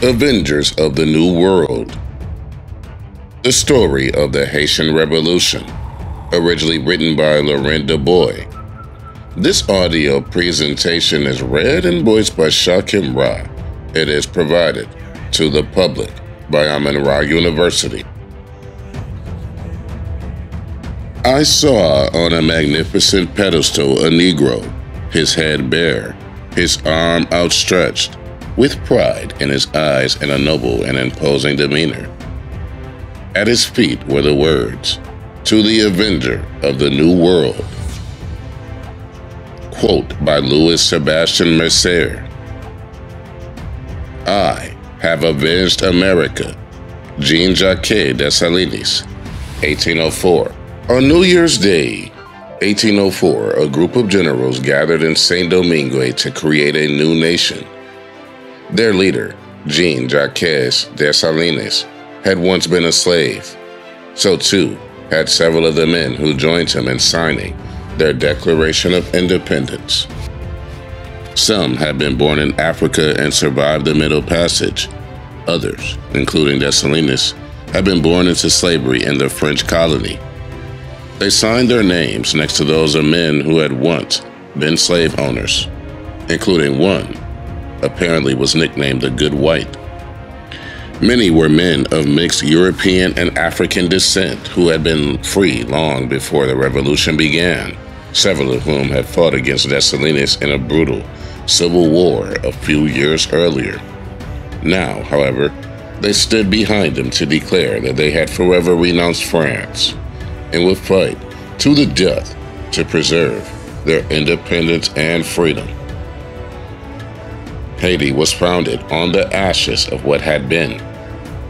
Avengers of the New World. The story of the Haitian Revolution, originally written by Laurent Dubois. This audio presentation is read and voiced by Shakim Ra. It is provided to the public by Amin Ra University. I saw on a magnificent pedestal a Negro, his head bare, his arm outstretched, with pride in his eyes and a noble and imposing demeanor. At his feet were the words, "To the Avenger of the New World." Quote by Louis Sebastian Mercier. I have avenged America. Jean-Jacques Dessalines, 1804. On New Year's Day, 1804, a group of generals gathered in San Domingo to create a new nation. Their leader, Jean-Jacques Dessalines, had once been a slave. So too had several of the men who joined him in signing their Declaration of Independence. Some had been born in Africa and survived the Middle Passage. Others, including Dessalines, had been born into slavery in the French colony. They signed their names next to those of men who had once been slave owners, including one apparently was nicknamed the Good White. Many were men of mixed European and African descent who had been free long before the revolution began, several of whom had fought against Dessalines in a brutal civil war a few years earlier. Now, however, they stood behind him to declare that they had forever renounced France and would fight to the death to preserve their independence and freedom. Haiti was founded on the ashes of what had been,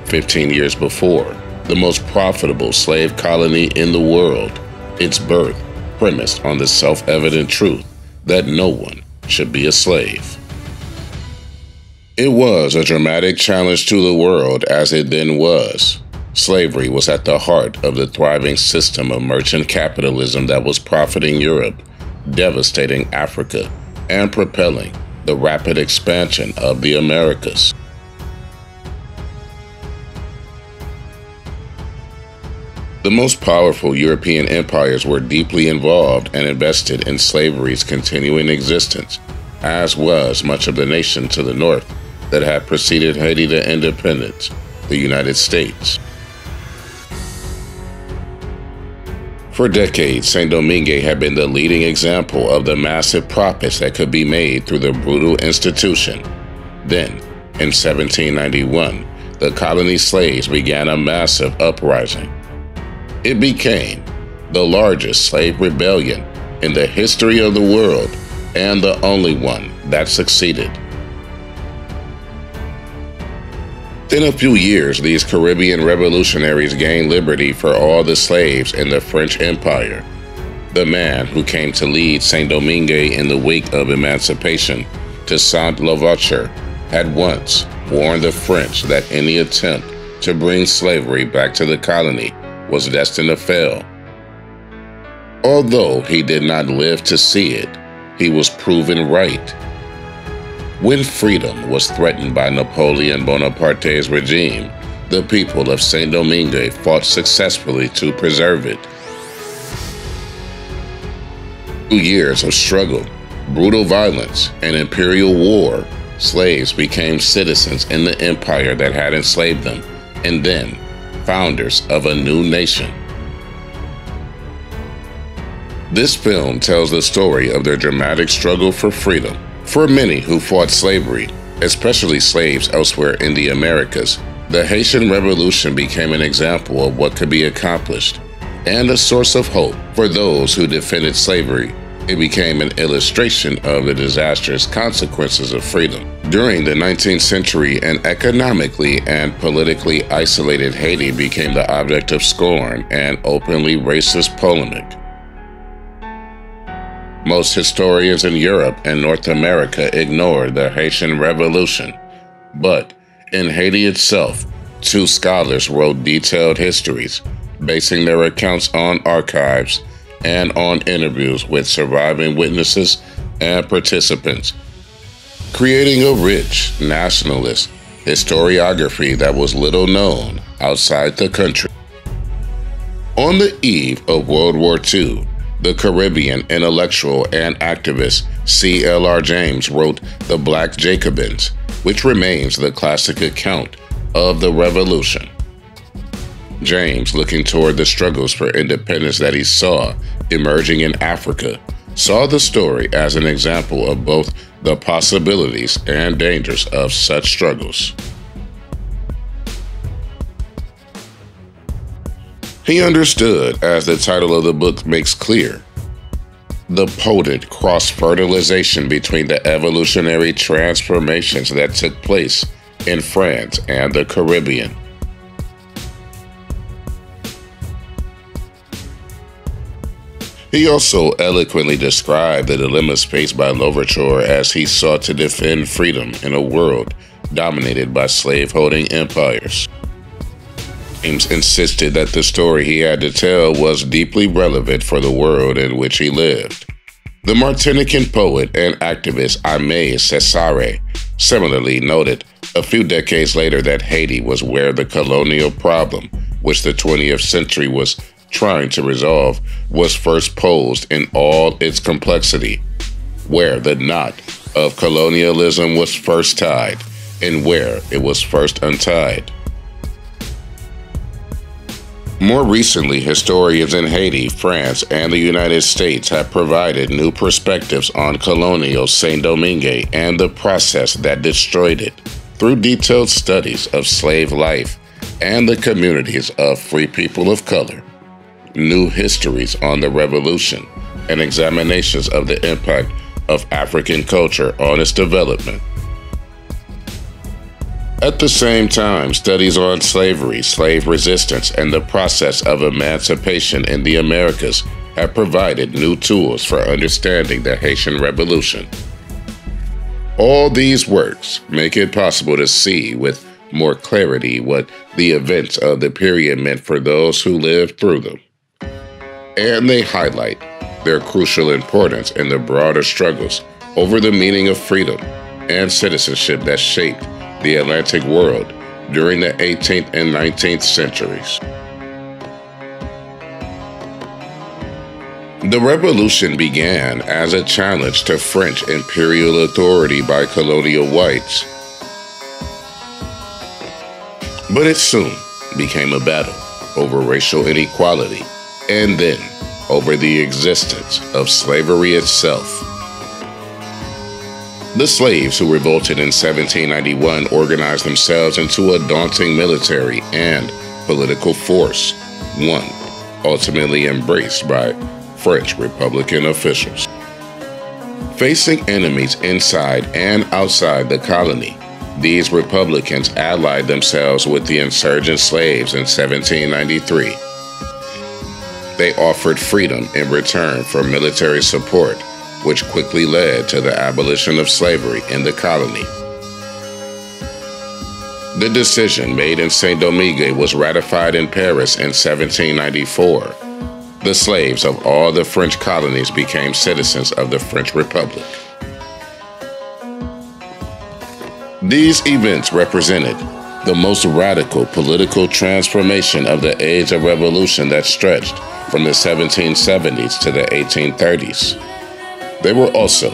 15 years before, the most profitable slave colony in the world, its birth premised on the self-evident truth that no one should be a slave. It was a dramatic challenge to the world as it then was. Slavery was at the heart of the thriving system of merchant capitalism that was profiting Europe, devastating Africa, and propelling the rapid expansion of the Americas. The most powerful European empires were deeply involved and invested in slavery's continuing existence, as was much of the nation to the north that had preceded Haiti to independence, the United States. For decades, San Domingo had been the leading example of the massive profits that could be made through the brutal institution. Then, in 1791, the colony slaves began a massive uprising. It became the largest slave rebellion in the history of the world and the only one that succeeded. In a few years, these Caribbean revolutionaries gained liberty for all the slaves in the French Empire. The man who came to lead San Domingo in the wake of emancipation, Toussaint L'Ouverture, had once warned the French that any attempt to bring slavery back to the colony was destined to fail. Although he did not live to see it, he was proven right. When freedom was threatened by Napoleon Bonaparte's regime, the people of San Domingo fought successfully to preserve it. Through years of struggle, brutal violence, and imperial war, slaves became citizens in the empire that had enslaved them, and then founders of a new nation. This film tells the story of their dramatic struggle for freedom. For many who fought slavery, especially slaves elsewhere in the Americas, the Haitian Revolution became an example of what could be accomplished and a source of hope for those who defended slavery. It became an illustration of the disastrous consequences of freedom. During the 19th century, an economically and politically isolated Haiti became the object of scorn and openly racist polemic. Most historians in Europe and North America ignored the Haitian Revolution, but in Haiti itself, two scholars wrote detailed histories, basing their accounts on archives and on interviews with surviving witnesses and participants, creating a rich, nationalist, historiography that was little known outside the country. On the eve of World War II, the Caribbean intellectual and activist C.L.R. James wrote The Black Jacobins, which remains the classic account of the revolution. James, looking toward the struggles for independence that he saw emerging in Africa, saw the story as an example of both the possibilities and dangers of such struggles. He understood, as the title of the book makes clear, the potent cross-fertilization between the evolutionary transformations that took place in France and the Caribbean. He also eloquently described the dilemmas faced by L'Ouverture as he sought to defend freedom in a world dominated by slave-holding empires. James insisted that the story he had to tell was deeply relevant for the world in which he lived. The Martinican poet and activist Aimé Césaire similarly noted a few decades later that Haiti was where the colonial problem, which the 20th century was trying to resolve, was first posed in all its complexity, where the knot of colonialism was first tied and where it was first untied. More recently, historians in Haiti, France, and the United States have provided new perspectives on colonial San Domingo and the process that destroyed it through detailed studies of slave life and the communities of free people of color, new histories on the revolution, and examinations of the impact of African culture on its development. At the same time, studies on slavery, slave resistance, and the process of emancipation in the Americas have provided new tools for understanding the Haitian Revolution. All these works make it possible to see with more clarity what the events of the period meant for those who lived through them. And they highlight their crucial importance in the broader struggles over the meaning of freedom and citizenship that shaped the Atlantic world during the 18th and 19th centuries. The revolution began as a challenge to French imperial authority by colonial whites, but it soon became a battle over racial inequality and then over the existence of slavery itself. The slaves who revolted in 1791 organized themselves into a daunting military and political force, one ultimately embraced by French Republican officials. Facing enemies inside and outside the colony, these Republicans allied themselves with the insurgent slaves in 1793. They offered freedom in return for military support, which quickly led to the abolition of slavery in the colony. The decision made in San Domingo was ratified in Paris in 1794. The slaves of all the French colonies became citizens of the French Republic. These events represented the most radical political transformation of the Age of Revolution that stretched from the 1770s to the 1830s. They were also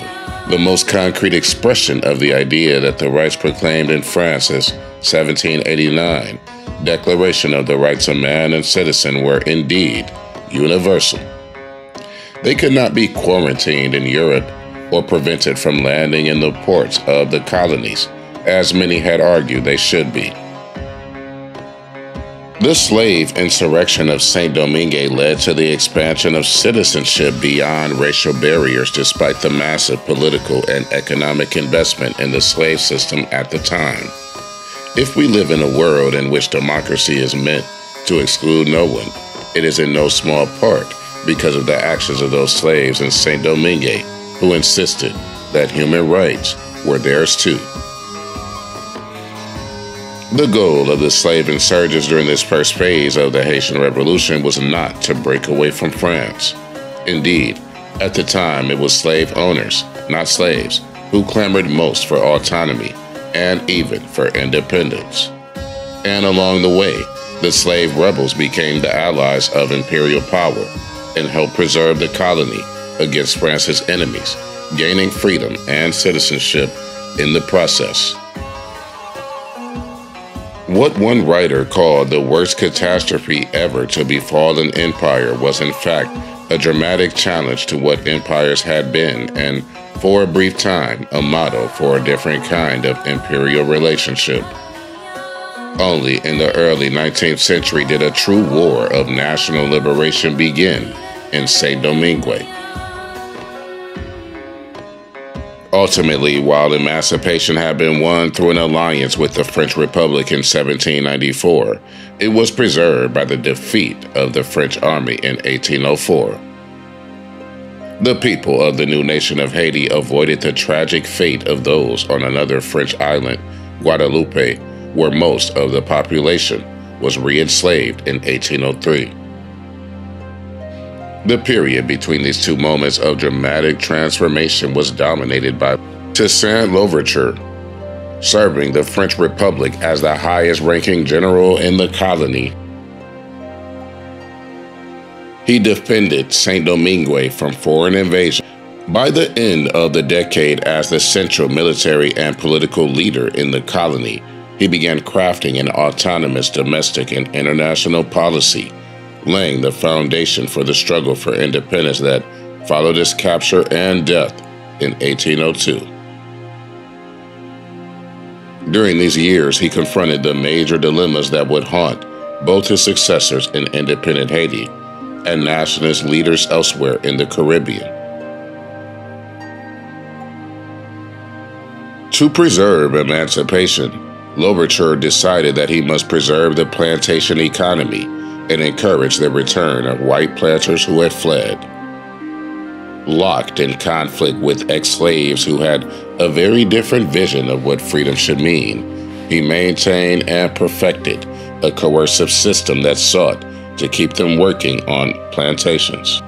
the most concrete expression of the idea that the rights proclaimed in France's 1789 Declaration of the Rights of Man and Citizen were indeed universal. They could not be quarantined in Europe or prevented from landing in the ports of the colonies, as many had argued they should be. The slave insurrection of Saint Domingue led to the expansion of citizenship beyond racial barriers despite the massive political and economic investment in the slave system at the time. If we live in a world in which democracy is meant to exclude no one, it is in no small part because of the actions of those slaves in Saint Domingue who insisted that human rights were theirs too. The goal of the slave insurgents during this first phase of the Haitian Revolution was not to break away from France. Indeed, at the time it was slave owners, not slaves, who clamored most for autonomy and even for independence. And along the way, the slave rebels became the allies of imperial power and helped preserve the colony against France's enemies, gaining freedom and citizenship in the process. What one writer called the worst catastrophe ever to befall an empire was in fact a dramatic challenge to what empires had been, and for a brief time, a model for a different kind of imperial relationship. Only in the early 19th century did a true war of national liberation begin in San Domingo. Ultimately, while emancipation had been won through an alliance with the French Republic in 1794, it was preserved by the defeat of the French army in 1804. The people of the new nation of Haiti avoided the tragic fate of those on another French island, Guadeloupe, where most of the population was re-enslaved in 1803. The period between these two moments of dramatic transformation was dominated by Toussaint L'Ouverture, serving the French Republic as the highest-ranking general in the colony. He defended San Domingo from foreign invasion. By the end of the decade as the central military and political leader in the colony, he began crafting an autonomous domestic and international policy, laying the foundation for the struggle for independence that followed his capture and death in 1802. During these years, he confronted the major dilemmas that would haunt both his successors in independent Haiti and nationalist leaders elsewhere in the Caribbean. To preserve emancipation, L'Ouverture decided that he must preserve the plantation economy and encourage the return of white planters who had fled. Locked in conflict with ex-slaves who had a very different vision of what freedom should mean, he maintained and perfected a coercive system that sought to keep them working on plantations.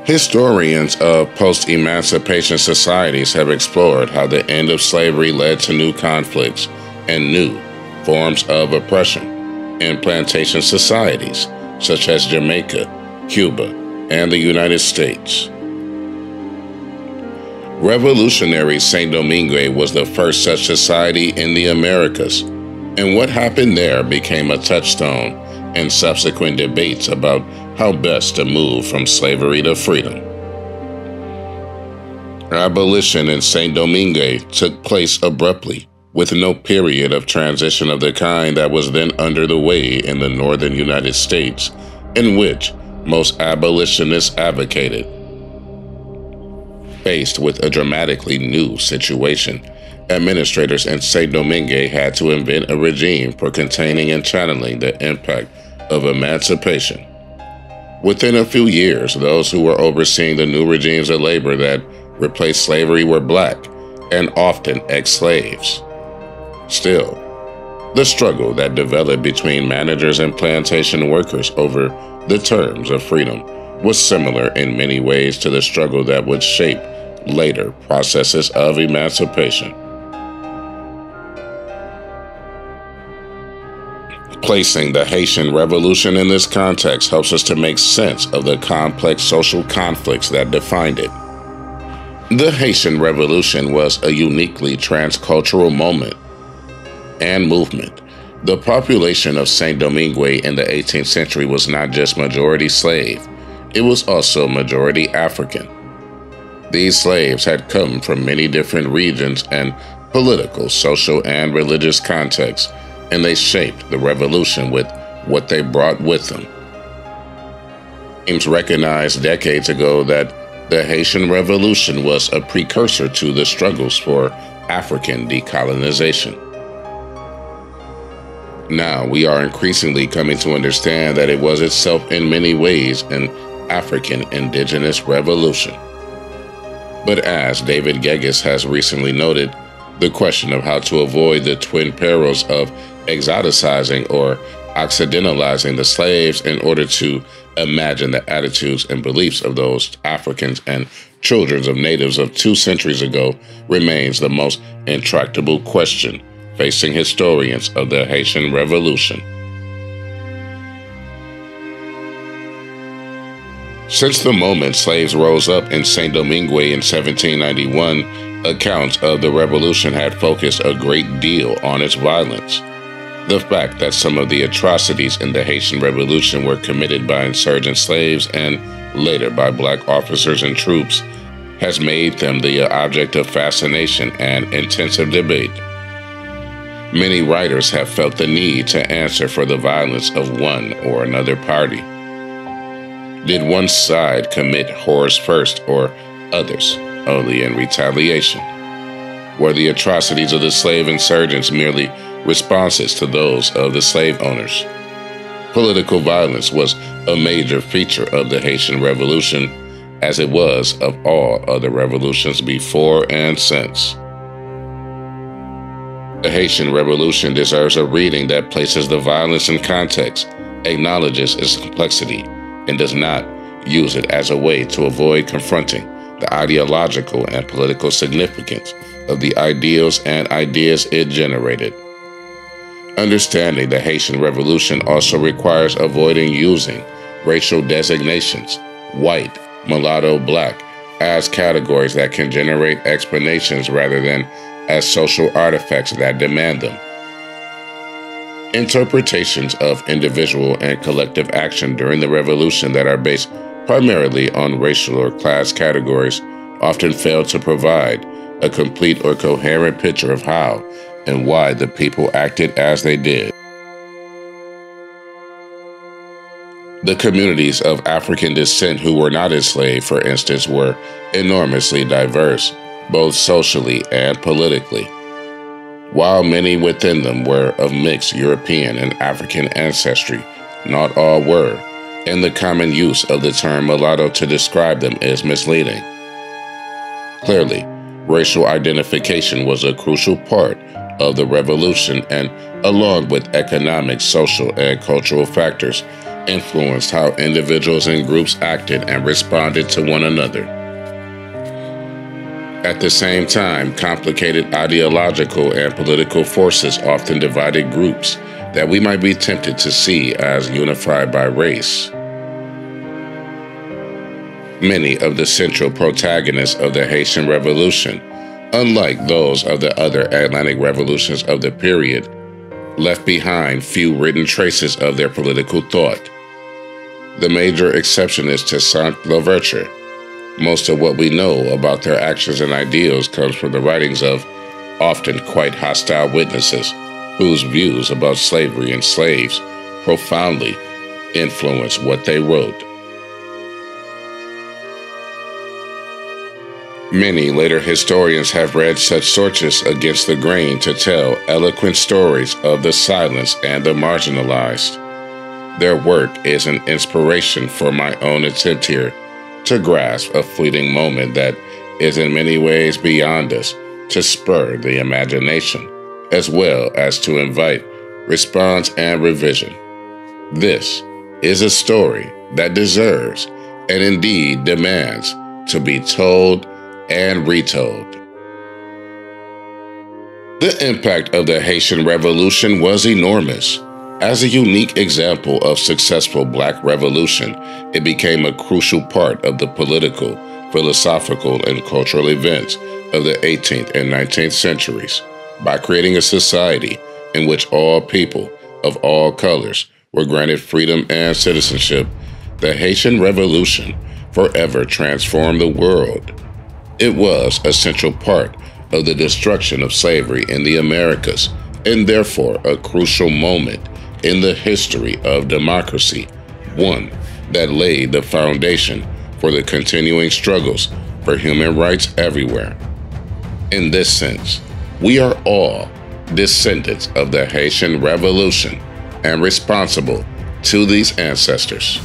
Historians of post-emancipation societies have explored how the end of slavery led to new conflicts and new forms of oppression in plantation societies such as Jamaica, Cuba, and the United States. Revolutionary San Domingo was the first such society in the Americas, and what happened there became a touchstone in subsequent debates about how best to move from slavery to freedom. Abolition in San Domingo took place abruptly, with no period of transition of the kind that was then under the way in the northern United States, in which most abolitionists advocated. Faced with a dramatically new situation, administrators in San Domingo had to invent a regime for containing and channeling the impact of emancipation. Within a few years, those who were overseeing the new regimes of labor that replaced slavery were black and often ex-slaves. Still, the struggle that developed between managers and plantation workers over the terms of freedom was similar in many ways to the struggle that would shape later processes of emancipation. Placing the Haitian Revolution in this context helps us to make sense of the complex social conflicts that defined it. The Haitian Revolution was a uniquely transcultural moment and movement. The population of San Domingo in the 18th century was not just majority slave, it was also majority African. These slaves had come from many different regions and political, social, and religious contexts, and they shaped the revolution with what they brought with them. James recognized decades ago that the Haitian Revolution was a precursor to the struggles for African decolonization. Now we are increasingly coming to understand that it was itself in many ways an African indigenous revolution. But as David Gegges has recently noted, the question of how to avoid the twin perils of exoticizing or occidentalizing the slaves in order to imagine the attitudes and beliefs of those Africans and children of natives of 2 centuries ago remains the most intractable question facing historians of the Haitian Revolution. Since the moment slaves rose up in San Domingo in 1791, accounts of the revolution had focused a great deal on its violence. The fact that some of the atrocities in the Haitian Revolution were committed by insurgent slaves and later by black officers and troops has made them the object of fascination and intensive debate. Many writers have felt the need to answer for the violence of one or another party. Did one side commit horrors first or others only in retaliation? Were the atrocities of the slave insurgents merely responses to those of the slave owners? Political violence was a major feature of the Haitian Revolution, as it was of all other revolutions before and since. The Haitian Revolution deserves a reading that places the violence in context, acknowledges its complexity, and does not use it as a way to avoid confronting the ideological and political significance of the ideals and ideas it generated. Understanding the Haitian Revolution also requires avoiding using racial designations, white, mulatto, black, as categories that can generate explanations rather than as social artifacts that demand them. Interpretations of individual and collective action during the revolution that are based primarily on racial or class categories often fail to provide a complete or coherent picture of how and why the people acted as they did. The communities of African descent who were not enslaved, for instance, were enormously diverse, both socially and politically. While many within them were of mixed European and African ancestry, not all were, and the common use of the term mulatto to describe them is misleading. Clearly, racial identification was a crucial part of the revolution and, along with economic, social, and cultural factors, influenced how individuals and groups acted and responded to one another. At the same time, complicated ideological and political forces often divided groups that we might be tempted to see as unified by race. Many of the central protagonists of the Haitian Revolution, unlike those of the other Atlantic revolutions of the period, left behind few written traces of their political thought. The major exception is Toussaint L'Ouverture. Most of what we know about their actions and ideals comes from the writings of often quite hostile witnesses whose views about slavery and slaves profoundly influence what they wrote. Many later historians have read such sources against the grain to tell eloquent stories of the silenced and the marginalized. Their work is an inspiration for my own attempt here to grasp a fleeting moment that is in many ways beyond us, to spur the imagination, as well as to invite response and revision. This is a story that deserves, and indeed demands, to be told and retold. The impact of the Haitian Revolution was enormous. As a unique example of successful Black revolution, it became a crucial part of the political, philosophical, and cultural events of the 18th and 19th centuries by creating a society in which all people of all colors were granted freedom and citizenship. The Haitian Revolution forever transformed the world. It was a central part of the destruction of slavery in the Americas, and therefore a crucial moment in the history of democracy, one that laid the foundation for the continuing struggles for human rights everywhere. In this sense, we are all descendants of the Haitian Revolution and responsible to these ancestors.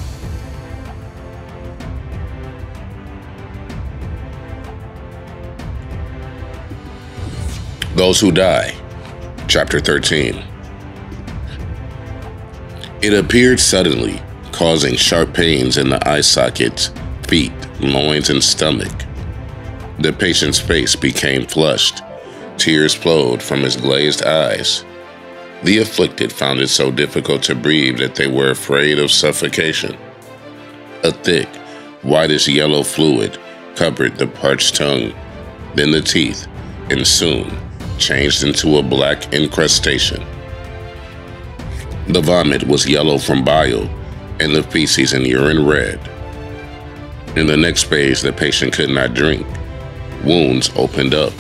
Those Who Die, Chapter 13. It appeared suddenly, causing sharp pains in the eye sockets, feet, loins, and stomach. The patient's face became flushed. Tears flowed from his glazed eyes. The afflicted found it so difficult to breathe that they were afraid of suffocation. A thick, whitish-yellow fluid covered the parched tongue, then the teeth, and soon changed into a black incrustation. The vomit was yellow from bile, and the feces and urine red. In the next phase, the patient could not drink. Wounds opened up,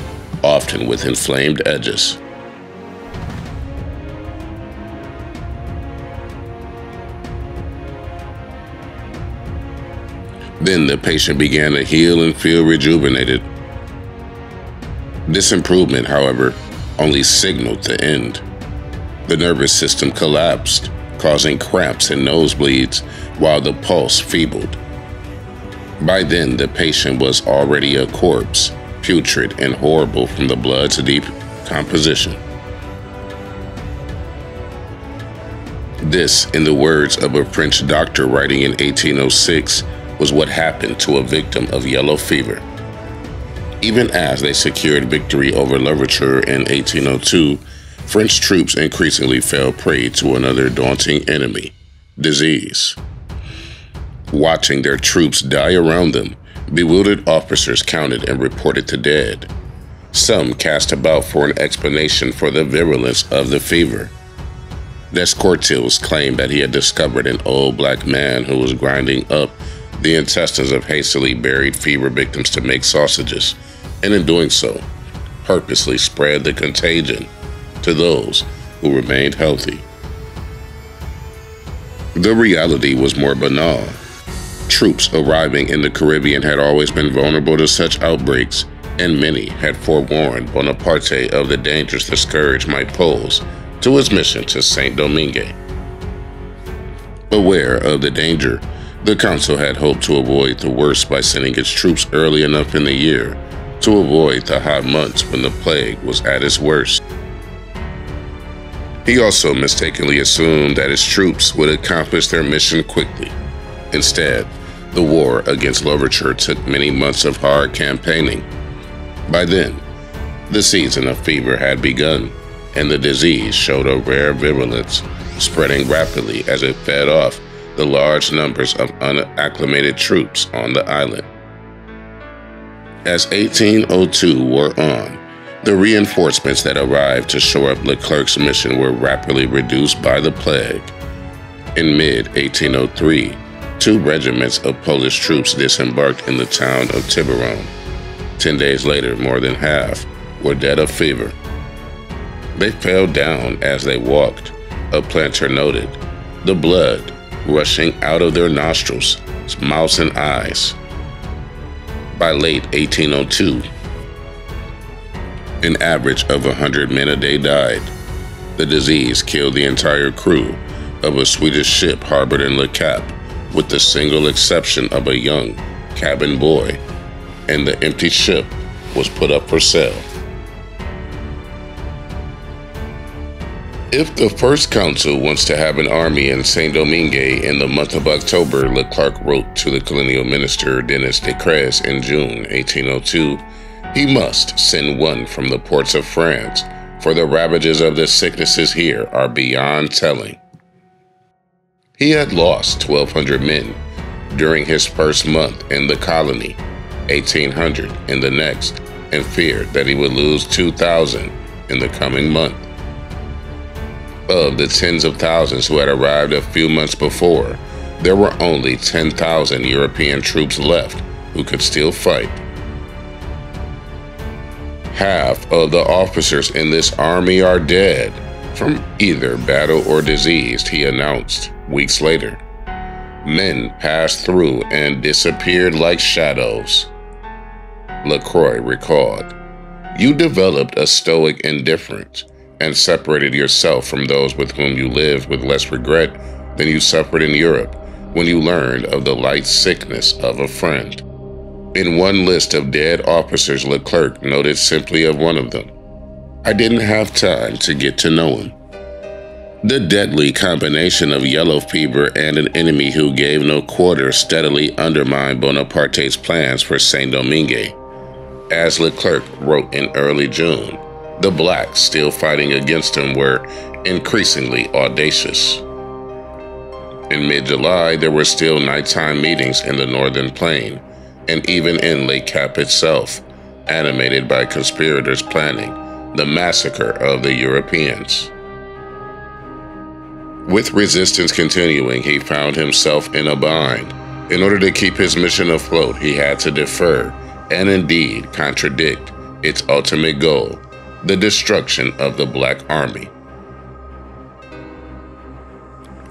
often with inflamed edges. Then the patient began to heal and feel rejuvenated. This improvement, however, only signaled the end. The nervous system collapsed, causing cramps and nosebleeds, while the pulse feebled. By then, the patient was already a corpse, putrid and horrible from the blood's deep composition. This, in the words of a French doctor writing in 1806, was what happened to a victim of yellow fever. Even as they secured victory over L'Ouverture in 1802, French troops increasingly fell prey to another daunting enemy, disease. Watching their troops die around them, bewildered officers counted and reported the dead. Some cast about for an explanation for the virulence of the fever. Descourtils claimed that he had discovered an old black man who was grinding up the intestines of hastily buried fever victims to make sausages, and in doing so, purposely spread the contagion to those who remained healthy. The reality was more banal. Troops arriving in the Caribbean had always been vulnerable to such outbreaks, and many had forewarned Bonaparte of the dangers the scourge might pose to his mission to San Domingo. Aware of the danger, the council had hoped to avoid the worst by sending its troops early enough in the year to avoid the hot months when the plague was at its worst. He also mistakenly assumed that his troops would accomplish their mission quickly. Instead, the war against L'Ouverture took many months of hard campaigning. By then, the season of fever had begun, and the disease showed a rare virulence, spreading rapidly as it fed off the large numbers of unacclimated troops on the island. As 1802 wore on, the reinforcements that arrived to shore up Leclerc's mission were rapidly reduced by the plague. In mid-1803, 2 regiments of Polish troops disembarked in the town of Tiburon. 10 days later, more than half were dead of fever. They fell down as they walked, a planter noted, the blood rushing out of their nostrils, mouths, and eyes. By late 1802, an average of 100 men a day died. The disease killed the entire crew of a Swedish ship harbored in Le Cap, with the single exception of a young cabin boy, and the empty ship was put up for sale. If the First Council wants to have an army in San Domingo in the month of October, Leclerc wrote to the colonial minister Denis de Crès in June 1802, he must send one from the ports of France, for the ravages of the sicknesses here are beyond telling. He had lost 1,200 men during his first month in the colony, 1,800 in the next, and feared that he would lose 2,000 in the coming month. Of the tens of thousands who had arrived a few months before, there were only 10,000 European troops left who could still fight. Half of the officers in this army are dead from either battle or disease, he announced weeks later. Men passed through and disappeared like shadows. LaCroix recalled, "You developed a stoic indifference and separated yourself from those with whom you lived with less regret than you suffered in Europe when you learned of the light sickness of a friend." In one list of dead officers, Leclerc noted simply of one of them, "I didn't have time to get to know him." The deadly combination of yellow fever and an enemy who gave no quarter steadily undermined Bonaparte's plans for San Domingo. As Leclerc wrote in early June, the blacks still fighting against him were increasingly audacious. In mid-July, there were still nighttime meetings in the northern plain, and even in Lake Cap itself, animated by conspirators planning the massacre of the Europeans. With resistance continuing, he found himself in a bind. In order to keep his mission afloat, he had to defer, and indeed contradict, its ultimate goal, the destruction of the Black Army.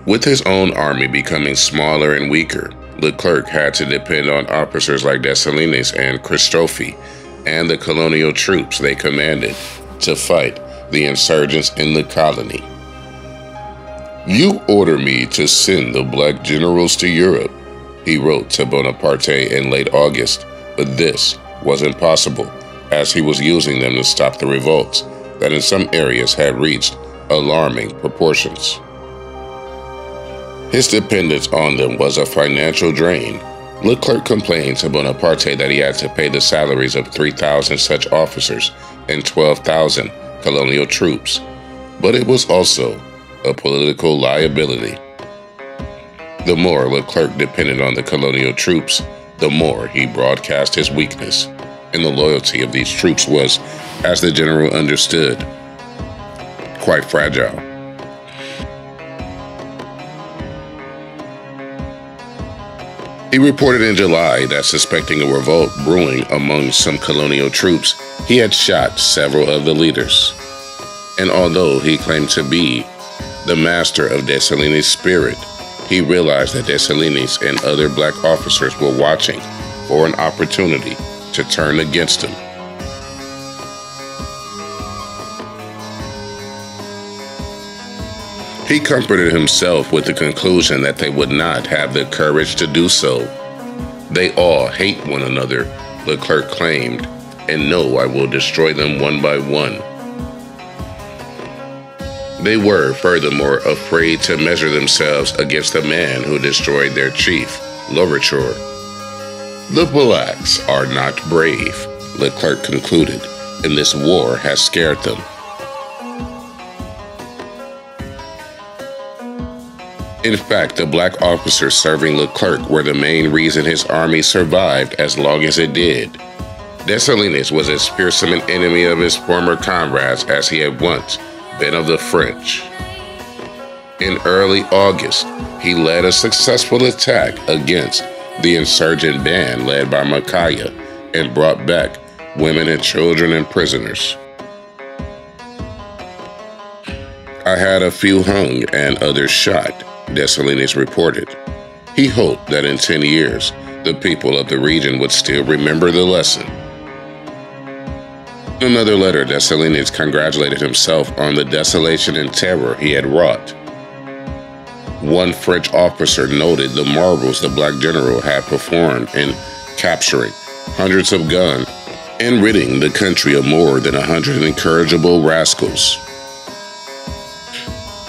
With his own army becoming smaller and weaker, Leclerc had to depend on officers like Dessalines and Christophe and the colonial troops they commanded to fight the insurgents in the colony. "You order me to send the black generals to Europe," he wrote to Bonaparte in late August, but this wasn't possible, as he was using them to stop the revolts that in some areas had reached alarming proportions. His dependence on them was a financial drain. Leclerc complained to Bonaparte that he had to pay the salaries of 3,000 such officers and 12,000 colonial troops, but it was also a political liability. The more Leclerc depended on the colonial troops, the more he broadcast his weakness, and the loyalty of these troops was, as the general understood, quite fragile. He reported in July that, suspecting a revolt brewing among some colonial troops, he had shot several of the leaders. And although he claimed to be the master of Dessalines' spirit, he realized that Dessalines and other black officers were watching for an opportunity to turn against him. He comforted himself with the conclusion that they would not have the courage to do so. "They all hate one another," Leclerc claimed, "and know I will destroy them one by one." They were, furthermore, afraid to measure themselves against the man who destroyed their chief, L'Ouverture. "The blacks are not brave," Leclerc concluded, "and this war has scared them." In fact, the black officers serving Leclerc were the main reason his army survived as long as it did. Dessalines was as fearsome an enemy of his former comrades as he had once been of the French. In early August, he led a successful attack against the insurgent band led by Macaya and brought back women and children and prisoners. "I had a few hung and others shot," Dessalines reported. He hoped that in 10 years, the people of the region would still remember the lesson. In another letter, Dessalines congratulated himself on the desolation and terror he had wrought. One French officer noted the marvels the black general had performed in capturing hundreds of guns and ridding the country of more than 100 incorrigible rascals.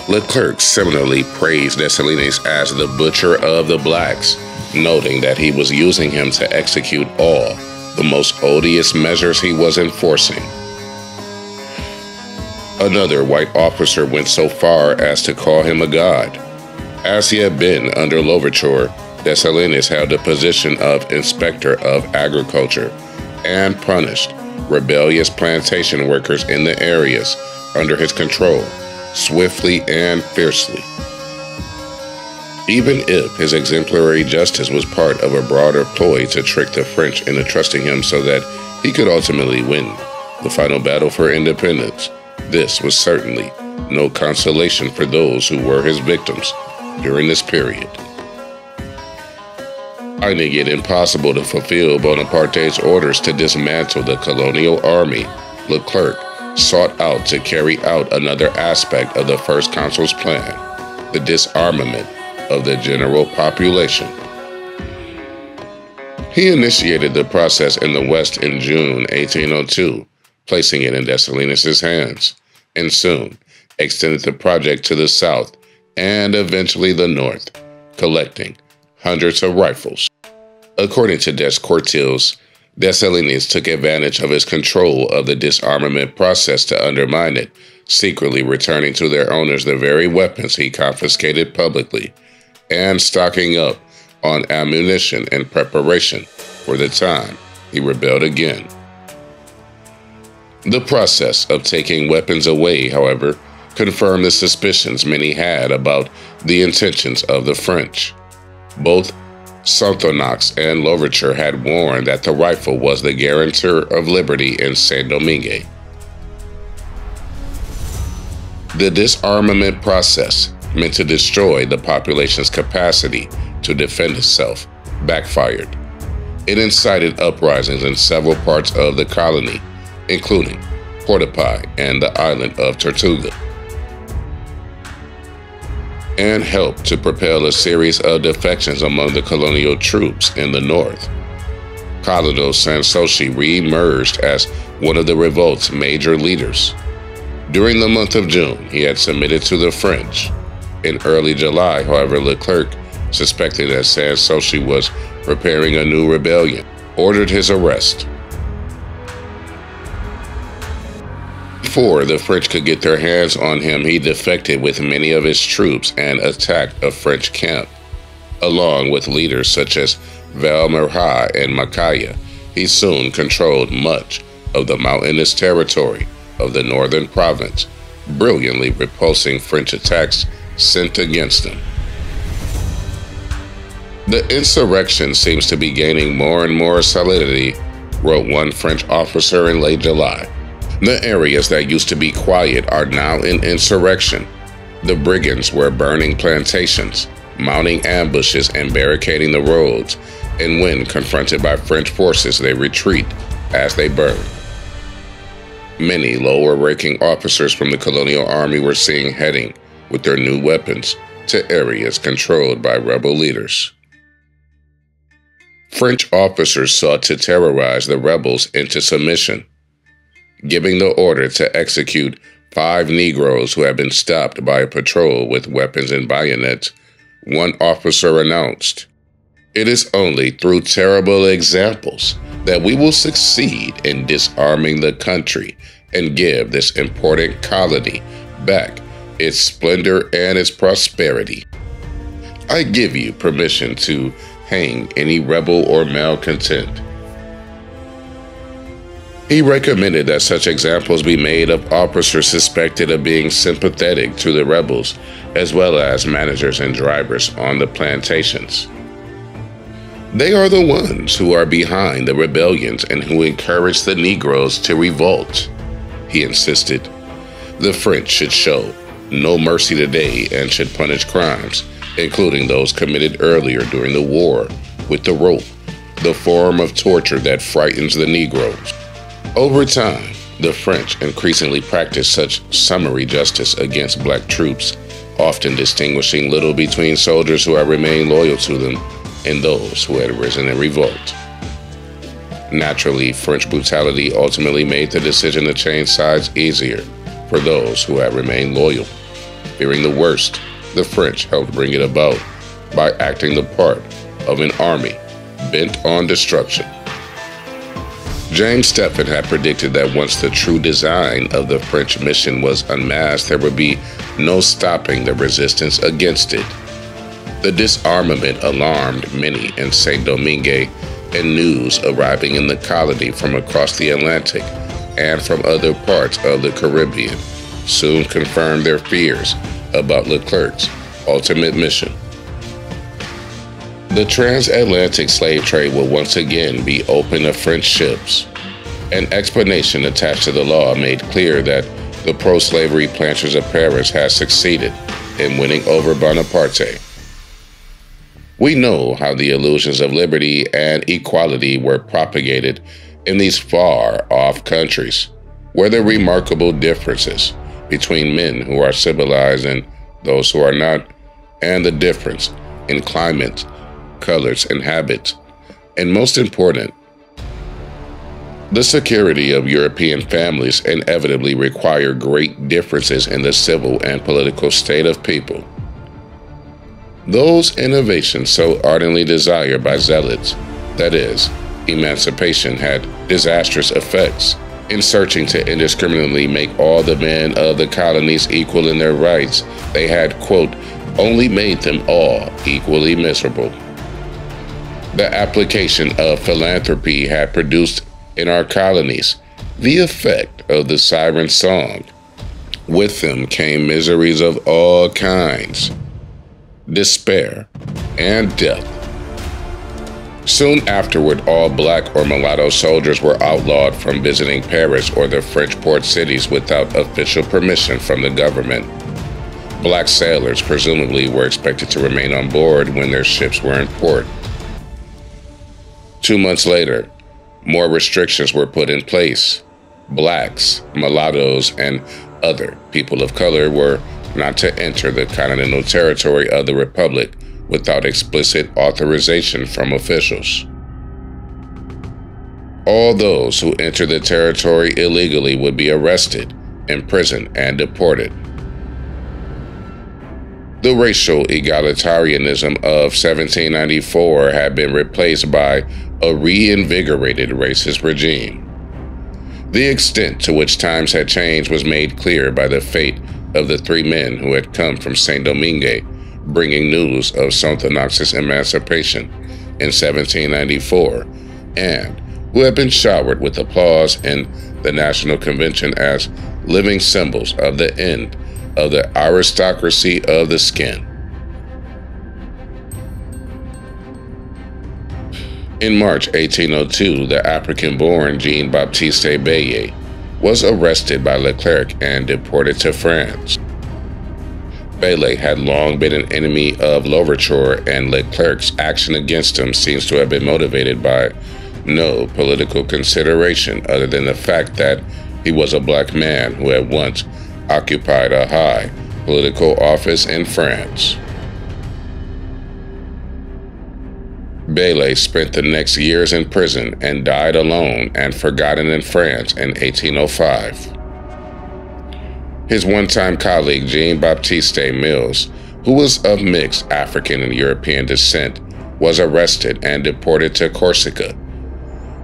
Leclerc similarly praised Dessalines as the butcher of the blacks, noting that he was using him to execute all the most odious measures he was enforcing. Another white officer went so far as to call him a god. As he had been under L'Ouverture, Dessalines held the position of inspector of agriculture and punished rebellious plantation workers in the areas under his control swiftly and fiercely. Even if his exemplary justice was part of a broader ploy to trick the French into trusting him so that he could ultimately win the final battle for independence, this was certainly no consolation for those who were his victims during this period. Finding it impossible to fulfill Bonaparte's orders to dismantle the colonial army, Leclerc sought out to carry out another aspect of the First Consul's plan, the disarmament of the general population. He initiated the process in the West in June 1802, placing it in Dessalines' hands, and soon extended the project to the south and eventually the north, collecting hundreds of rifles. According to Descortils, Dessalines took advantage of his control of the disarmament process to undermine it, secretly returning to their owners the very weapons he confiscated publicly, and stocking up on ammunition in preparation for the time he rebelled again. The process of taking weapons away, however, confirmed the suspicions many had about the intentions of the French. Both Toussaint and L'Ouverture had warned that the rifle was the guarantor of liberty in San Domingo. The disarmament process, meant to destroy the population's capacity to defend itself, backfired. It incited uprisings in several parts of the colony, including Portapi and the island of Tortuga, and helped to propel a series of defections among the colonial troops in the north. Colonel Sansochi re-emerged as one of the revolt's major leaders. During the month of June, he had submitted to the French. In early July, however, Leclerc, suspecting that Sansochi was preparing a new rebellion, ordered his arrest. Before the French could get their hands on him, he defected with many of his troops and attacked a French camp. Along with leaders such as Valmerha and Macaya, he soon controlled much of the mountainous territory of the northern province, brilliantly repulsing French attacks sent against them. The insurrection seems to be gaining more and more solidity, wrote one French officer in late July. The areas that used to be quiet are now in insurrection. The brigands were burning plantations, mounting ambushes and barricading the roads, and when confronted by French forces, they retreat as they burn. Many lower-ranking officers from the colonial army were seen heading with their new weapons to areas controlled by rebel leaders. French officers sought to terrorize the rebels into submission, giving the order to execute 5 Negroes who had been stopped by a patrol with weapons and bayonets. One officer announced, "It is only through terrible examples that we will succeed in disarming the country and give this important colony back its splendor and its prosperity. I give you permission to hang any rebel or malcontent." He recommended that such examples be made of officers suspected of being sympathetic to the rebels, as well as managers and drivers on the plantations. They are the ones who are behind the rebellions and who encourage the Negroes to revolt, he insisted. The French should show no mercy today and should punish crimes, including those committed earlier during the war, with the rope, the form of torture that frightens the Negroes. Over time, the French increasingly practiced such summary justice against black troops, often distinguishing little between soldiers who had remained loyal to them and those who had risen in revolt. Naturally, French brutality ultimately made the decision to change sides easier for those who had remained loyal. Fearing the worst, the French helped bring it about by acting the part of an army bent on destruction. James Stephen had predicted that once the true design of the French mission was unmasked, there would be no stopping the resistance against it. The disarmament alarmed many in San Domingo, and news arriving in the colony from across the Atlantic and from other parts of the Caribbean soon confirmed their fears about Leclerc's ultimate mission. The transatlantic slave trade will once again be open to French ships. An explanation attached to the law made clear that the pro-slavery planters of Paris had succeeded in winning over Bonaparte. We know how the illusions of liberty and equality were propagated in these far-off countries, where the remarkable differences between men who are civilized and those who are not, and the difference in climate, colors, and habits, and most important, The security of European families inevitably required great differences in the civil and political state of people. Those innovations so ardently desired by zealots, that is, emancipation, had disastrous effects. In searching to indiscriminately make all the men of the colonies equal in their rights, they had, quote, only made them all equally miserable. The application of philanthropy had produced in our colonies the effect of the siren song. With them came miseries of all kinds, despair, and death. Soon afterward, all black or mulatto soldiers were outlawed from visiting Paris or the French port cities without official permission from the government. Black sailors presumably were expected to remain on board when their ships were in port. 2 months later, more restrictions were put in place. Blacks, mulattoes, and other people of color were not to enter the continental territory of the Republic without explicit authorization from officials. All those who entered the territory illegally would be arrested, imprisoned, and deported. The racial egalitarianism of 1794 had been replaced by a reinvigorated racist regime. The extent to which times had changed was made clear by the fate of the 3 men who had come from San Domingo, bringing news of Sonthonax's emancipation in 1794, and who had been showered with applause in the National Convention as living symbols of the end of the aristocracy of the skin. In March 1802, the African-born Jean-Baptiste Baillet was arrested by Leclerc and deported to France. Baillet had long been an enemy of L'Ouverture, and Leclerc's action against him seems to have been motivated by no political consideration other than the fact that he was a black man who had once occupied a high political office in France. Baillet spent the next years in prison and died alone and forgotten in France in 1805. His one-time colleague Jean-Baptiste Mills, who was of mixed African and European descent, was arrested and deported to Corsica,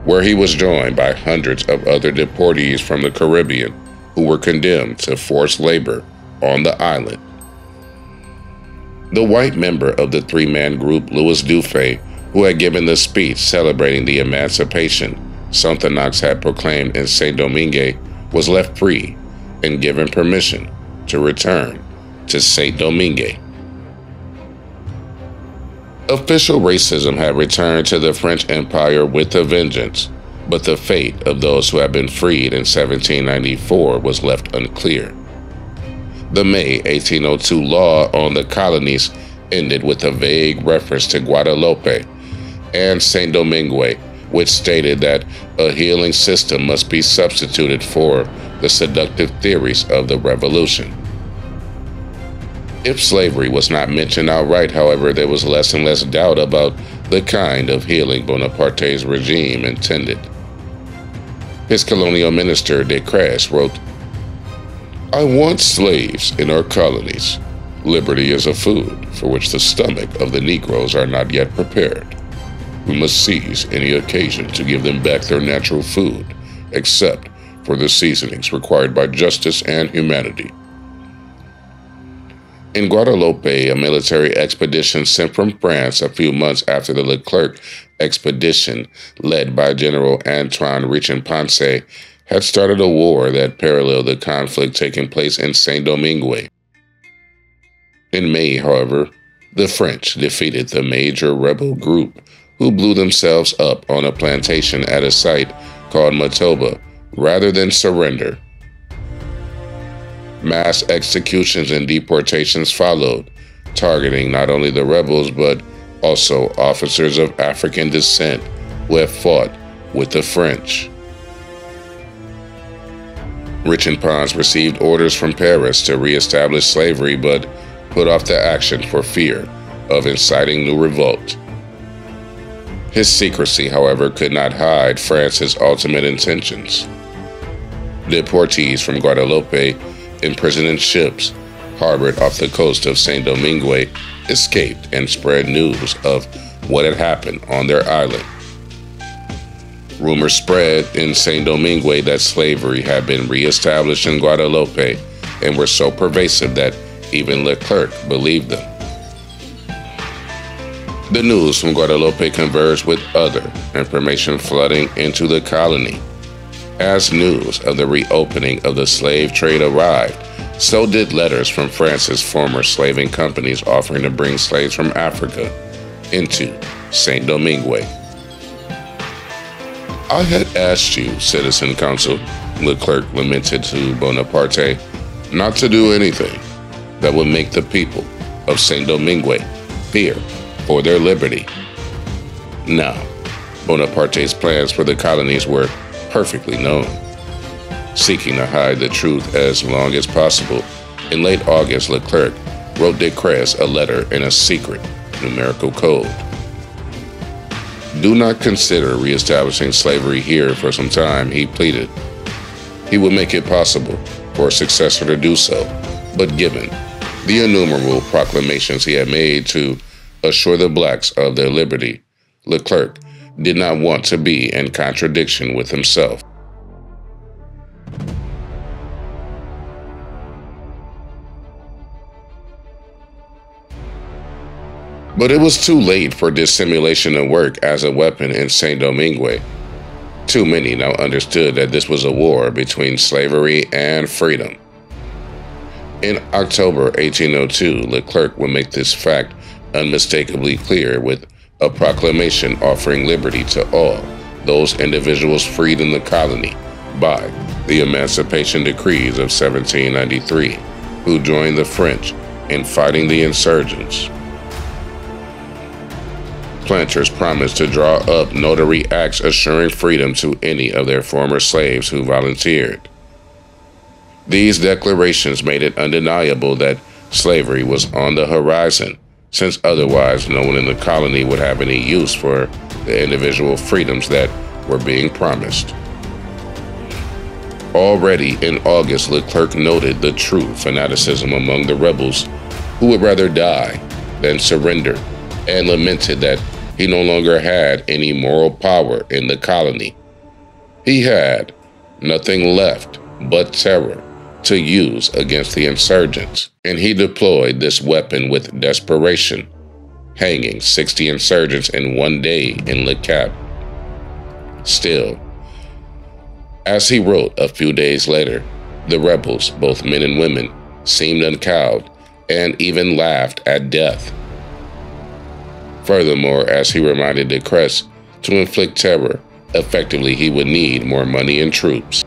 where he was joined by hundreds of other deportees from the Caribbean who were condemned to forced labor on the island. The white member of the 3-man group, Louis Dufay, who had given the speech celebrating the emancipation Sonthonax had proclaimed in San Domingo, was left free and given permission to return to Saint Domingo. Official racism had returned to the French Empire with a vengeance, but the fate of those who had been freed in 1794 was left unclear. The May 1802 law on the colonies ended with a vague reference to Guadeloupe and Saint Domingo, which stated that a healing system must be substituted for the seductive theories of the revolution. If slavery was not mentioned outright, however, there was less and less doubt about the kind of healing Bonaparte's regime intended. His colonial minister, De Crès, wrote, "I want slaves in our colonies. Liberty is a food for which the stomach of the Negroes are not yet prepared. We must seize any occasion to give them back their natural food, except for the seasonings required by justice and humanity." In Guadeloupe, a military expedition sent from France a few months after the Leclerc expedition, led by General Antoine Richemponce, had started a war that paralleled the conflict taking place in Saint Domingo. In May, however, the French defeated the major rebel group, who blew themselves up on a plantation at a site called Matoba, rather than surrender. Mass executions and deportations followed, targeting not only the rebels but also officers of African descent who had fought with the French. Richemponce received orders from Paris to re-establish slavery but put off the action for fear of inciting new revolt. His secrecy, however, could not hide France's ultimate intentions. Deportees from Guadeloupe, imprisoned in ships harbored off the coast of San Domingo, escaped and spread news of what had happened on their island. Rumors spread in San Domingo that slavery had been reestablished in Guadeloupe and were so pervasive that even Leclerc believed them. The news from Guadeloupe converged with other information flooding into the colony. As news of the reopening of the slave trade arrived, so did letters from France's former slaving companies offering to bring slaves from Africa into Saint Domingo. "I had asked you, Citizen Council," Leclerc lamented to Bonaparte, "not to do anything that would make the people of Saint Domingo fear for their liberty." Now, Bonaparte's plans for the colonies were perfectly known. Seeking to hide the truth as long as possible, in late August, Leclerc wrote Decrès a letter in a secret numerical code. "Do not consider reestablishing slavery here for some time," he pleaded. He would make it possible for a successor to do so, but given the innumerable proclamations he had made to assure the blacks of their liberty, Leclerc did not want to be in contradiction with himself. But it was too late for dissimulation to work as a weapon in Saint Domingo. Too many now understood that this was a war between slavery and freedom. In October 1802, Leclerc would make this fact unmistakably clear with a proclamation offering liberty to all those individuals freed in the colony by the Emancipation Decrees of 1793, who joined the French in fighting the insurgents. Planters promised to draw up notary acts assuring freedom to any of their former slaves who volunteered. These declarations made it undeniable that slavery was on the horizon, since otherwise no one in the colony would have any use for the individual freedoms that were being promised. Already in August, Leclerc noted the true fanaticism among the rebels who would rather die than surrender, and lamented that he no longer had any moral power in the colony. He had nothing left but terror to use against the insurgents, and he deployed this weapon with desperation, hanging 60 insurgents in one day in Le Cap. Still, as he wrote a few days later, the rebels, both men and women, seemed uncowed and even laughed at death. Furthermore, as he reminded Decrès, to inflict terror effectively he would need more money and troops.